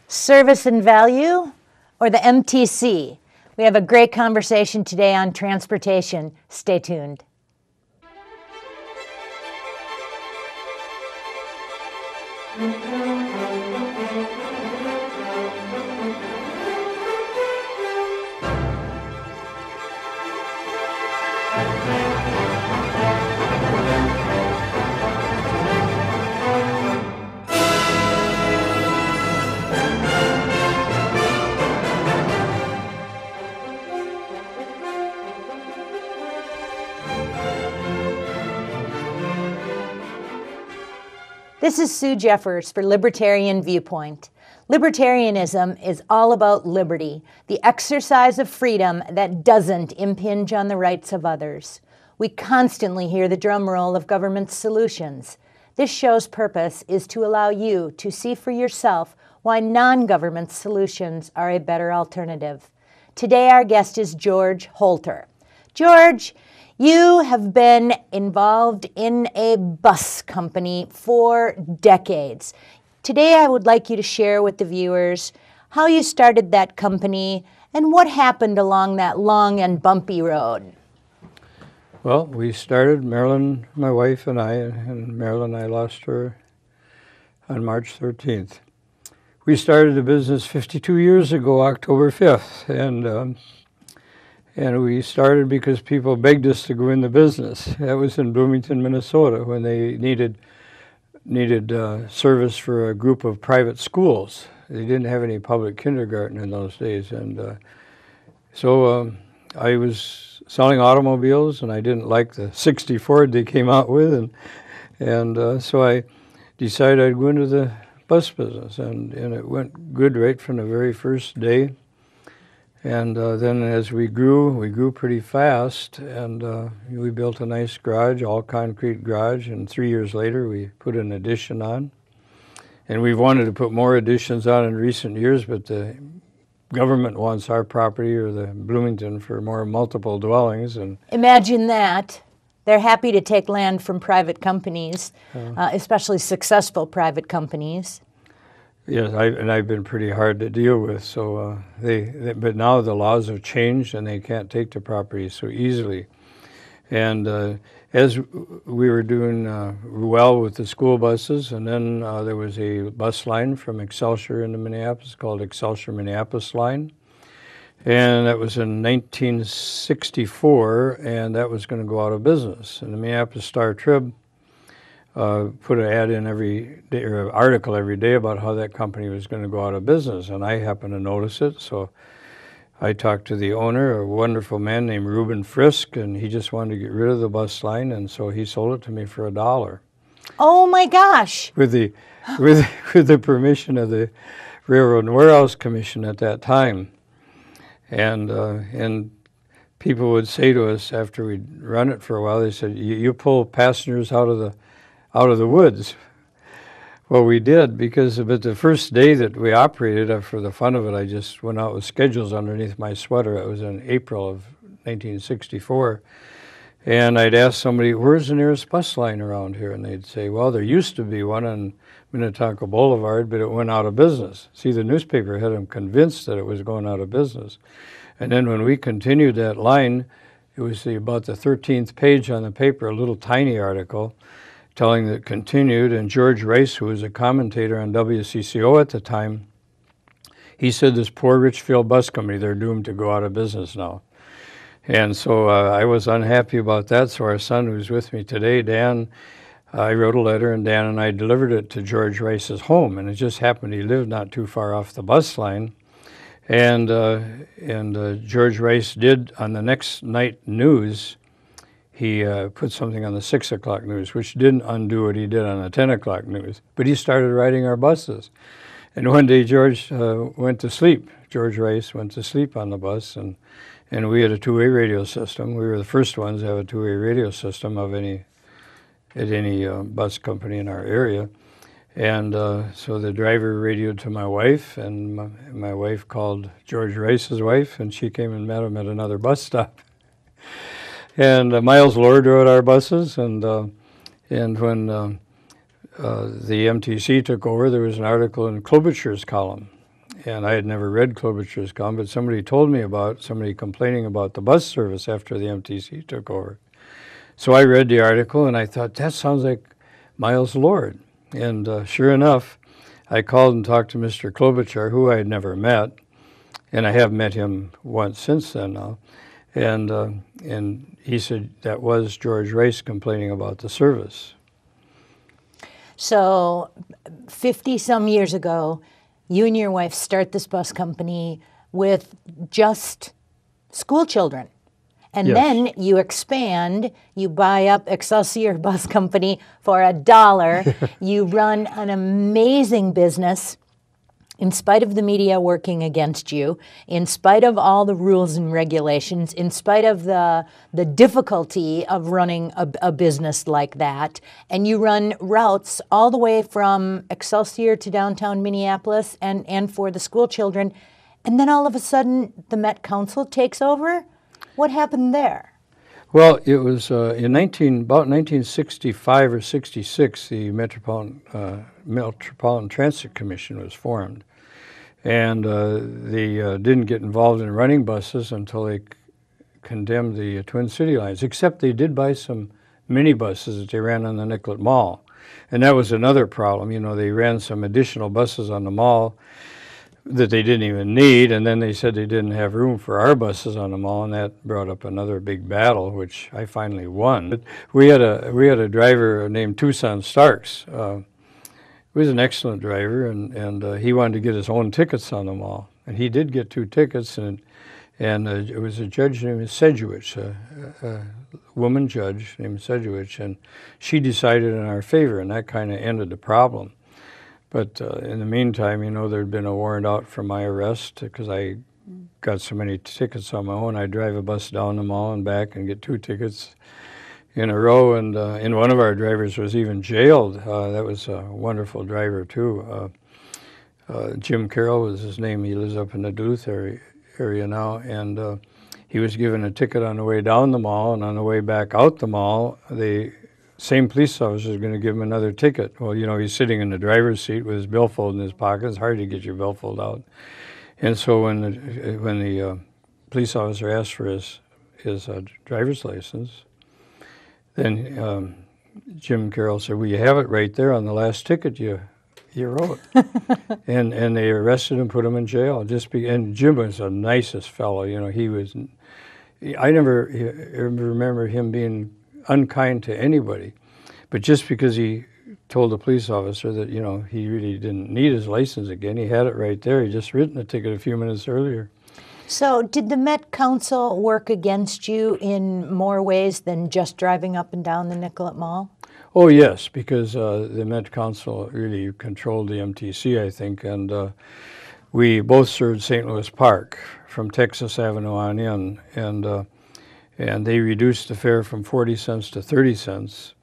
Service and value, or the MTC? We have a great conversation today on transportation. Stay tuned. This is Sue Jeffers for Libertarian Viewpoint. Libertarianism is all about liberty, the exercise of freedom that doesn't impinge on the rights of others. We constantly hear the drum roll of government solutions. This show's purpose is to allow you to see for yourself why non-government solutions are a better alternative. Today our guest is George Holter. George, you have been involved in a bus company for decades. Today I would like you to share with the viewers how you started that company and what happened along that long and bumpy road. Well, we started, Marilyn, my wife and Marilyn, I lost her on March 13th. We started the business 52 years ago, October 5th, and we started because people begged us to go in the business. That was in Bloomington, Minnesota, when they needed service for a group of private schools. They didn't have any public kindergarten in those days, and so I was selling automobiles, and I didn't like the 60 Ford they came out with, and so I decided I'd go into the bus business, and it went good right from the very first day. And then as we grew pretty fast, and we built a nice garage, all concrete garage, and 3 years later we put an addition on. And we've wanted to put more additions on in recent years, but the government wants our property, or the Bloomington, for more multiple dwellings. And imagine that. They're happy to take land from private companies, especially successful private companies. Yes, I've been pretty hard to deal with. So but now the laws have changed, and they can't take the property so easily. And as we were doing well with the school buses, and then there was a bus line from Excelsior into Minneapolis called Excelsior Minneapolis Line, and that was in 1964, and that was going to go out of business. And the Minneapolis Star-Trib put an ad in every day, or an article every day, about how that company was going to go out of business, and I happened to notice it. So I talked to the owner, a wonderful man named Reuben Frisk, and he just wanted to get rid of the bus line, and so he sold it to me for $1. Oh my gosh! With the permission of the Railroad and Warehouse Commission at that time, and people would say to us after we'd run it for a while, they said, "You pull passengers out of the woods." Well, we did, but the first day that we operated, for the fun of it, I just went out with schedules underneath my sweater. It was in April of 1964. And I'd ask somebody, "Where's the nearest bus line around here?" And they'd say, "Well, there used to be one on Minnetonka Boulevard, but it went out of business." See, the newspaper had them convinced that it was going out of business. And then when we continued that line, it was about the 13th page on the paper, a little tiny article, telling that it continued, and George Rice, who was a commentator on WCCO at the time, he said, "This poor Richfield Bus Company, they're doomed to go out of business now." And so I was unhappy about that, so our son, who's with me today, Dan, I wrote a letter, and Dan and I delivered it to George Rice's home, and it just happened he lived not too far off the bus line. And George Rice did, on the next night news, he put something on the 6 o'clock news, which didn't undo what he did on the 10 o'clock news. But he started riding our buses. And one day George went to sleep. George Rice went to sleep on the bus, and we had a two-way radio system. We were the first ones to have a two-way radio system at any bus company in our area. And so the driver radioed to my wife, and my wife called George Rice's wife, and she came and met him at another bus stop. And Miles Lord rode our buses, and when the MTC took over, there was an article in Klobuchar's column and I had never read Klobuchar's column, but somebody told me about somebody complaining about the bus service after the MTC took over. So I read the article, and I thought, that sounds like Miles Lord. And sure enough, I called and talked to Mr. Klobuchar, who I had never met, and I have met him once since then now. And he said that was George Rice complaining about the service. So 50-some years ago, you and your wife start this bus company with just school children. And Yes. then you expand, you buy up Excelsior Bus Company for $1. You run an amazing business in spite of the media working against you, in spite of all the rules and regulations, in spite of the difficulty of running a business like that. And you run routes all the way from Excelsior to downtown Minneapolis and for the school children. And then all of a sudden, the Met Council takes over? What happened there? Well, it was about 1965 or 66, the Metropolitan Transit Commission was formed. And they didn't get involved in running buses until they condemned the Twin City lines, except they did buy some minibuses that they ran on the Nicollet Mall. And that was another problem. You know, they ran some additional buses on the mall that they didn't even need, and then they said they didn't have room for our buses on the mall, and that brought up another big battle, which I finally won. But we had a driver named Tucson Starks. He was an excellent driver, and he wanted to get his own tickets on the mall, and he did get 2 tickets, and it was a judge named Sedgwick, a woman judge named Sedgwick, and she decided in our favor, and that kind of ended the problem. But in the meantime, you know, there'd been a warrant out for my arrest because I got so many tickets on my own. I'd drive a bus down the mall and back and get 2 tickets in a row. And one of our drivers was even jailed. That was a wonderful driver, too. Jim Carroll was his name. He lives up in the Duluth area now. And he was given a ticket on the way down the mall, and on the way back out the mall, the same police officer is going to give him another ticket. Well, you know, he's sitting in the driver's seat with his billfold in his pocket. It's hard to get your billfold out. And so when the police officer asked for his driver's license, then Jim Carroll said, "Well, you have it right there on the last ticket you wrote." and they arrested him, put him in jail. And Jim was the nicest fellow. You know, I never remember him being unkind to anybody, but just because he told the police officer that, you know, he really didn't need his license again, he had it right there. He just written the ticket a few minutes earlier. So did the Met Council work against you in more ways than just driving up and down the Nicollet Mall? Oh yes, because the Met Council really controlled the MTC, I think, and we both served St. Louis Park from Texas Avenue on in, and they reduced the fare from 40 cents to 30 cents.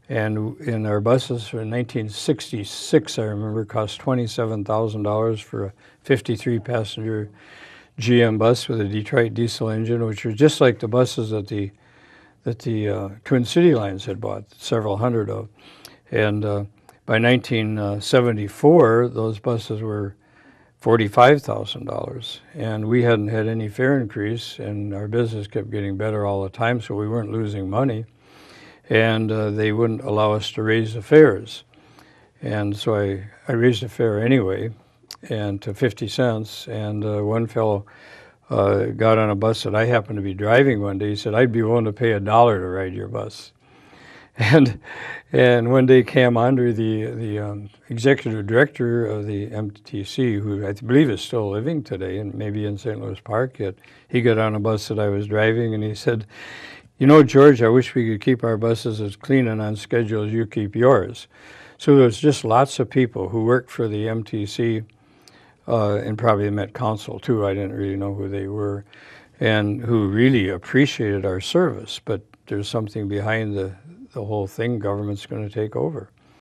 And in our buses in 1966, I remember, cost $27,000 for a 53-passenger GM bus with a Detroit diesel engine, which were just like the buses that the Twin City lines had bought, several hundred of. And by 1974, those buses were $45,000, and we hadn't had any fare increase, and our business kept getting better all the time, so we weren't losing money, and they wouldn't allow us to raise the fares. And so I raised the fare anyway, and to 50 cents, and one fellow got on a bus that I happened to be driving one day. He said, "I'd be willing to pay $1 to ride your bus." And one day Cam Andre, the executive director of the MTC, who I believe is still living today and maybe in St. Louis Park yet, he got on a bus that I was driving, and he said, "You know, George, I wish we could keep our buses as clean and on schedule as you keep yours." So there was just lots of people who worked for the MTC and probably the Met Council too. I didn't really know who they were, and who really appreciated our service. But there's something behind the whole thing. Government's going to take over.